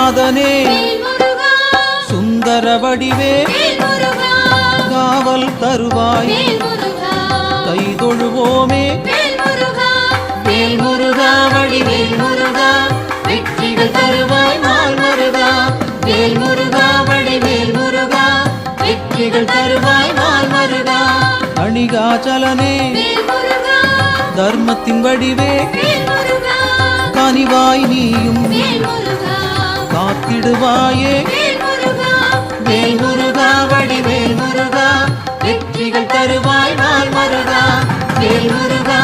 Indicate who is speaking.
Speaker 1: நாதனே சுந்தர வடிவே காவல் தருவாய் கைதொழுவோமே வேல் முருகா வடிவேல் முருகா வெற்றிகள் தருவாய் நாள் முருகா வேல் முருகா வடிவேல் முருகா வெற்றிகள் தருவாய் நாள் முருகா அணிகாச்சலனே தர்மத்தின் வடிவே கனிவாய் நீயும் காத்திடுவாயே வேல் முருகா வடிவேல் முருகா வெற்றிகள் தருவாய் நாள் முருகா வேல் முருகா